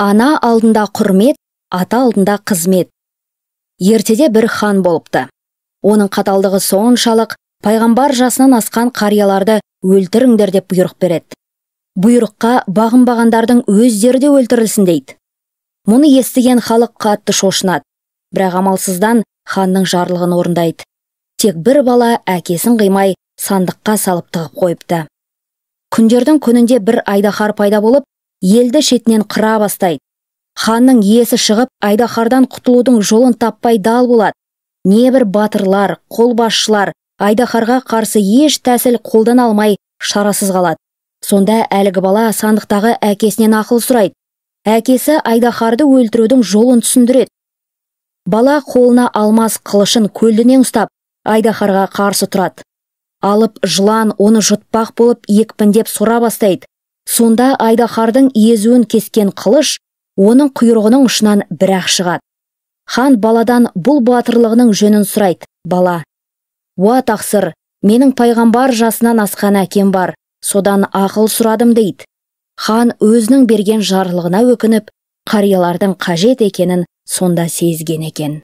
Ана алдында құрмет, ата алдында қызмет. Ертеде бір хан болыпты. Оның қаталдығы соншалық, пайғамбар жасынан асқан қарияларды өлтіріңдер деп бұйрық береді. Бұйрыққа бағынбағандардың өздері де өлтірілсін дейді. Мұны естіген халық қатты шошынады, бірақ амалсыздан ханның жарлығын орындайды. Тек бір бала әкесін қимай сандыққа салып тығып қойыпты. Күндердің күнінде бір айдаһар пайда болып, елді шетінен қыра бастайды. Ханның есі шығып, айдаһардан құтылудың жолын таппай дал болады. Небір батырлар, қолбасшылар айдаһарға қарсы еш тәсіл қолдана алмай шарасыз қалады. Сонда әлгі бала сандықтағы әкесінен ақыл сұрайды. Әкесі айдаһарды өлтірудің жолын түсіндіреді. Бала қолына алмас қылышын көлденең ұстап, айдаһарға қарсы тұрады. Алып жылан оны жұтпақ болып екпіндеп сора бастайды. Сонда айдаһардың езуін кескен қылыш оның құйрығының ұшынан бір-ақ шығады. Хан баладан бұл батырлығының жөнін сұрайды. Бала: «Уа тақсыр, менің пайғамбар жасынан асқан әкем бар, содан ақыл сұрадым» дейді. Хан өзінің берген жарлығына өкініп, қариялардың қажет екенін сонда сезген екен.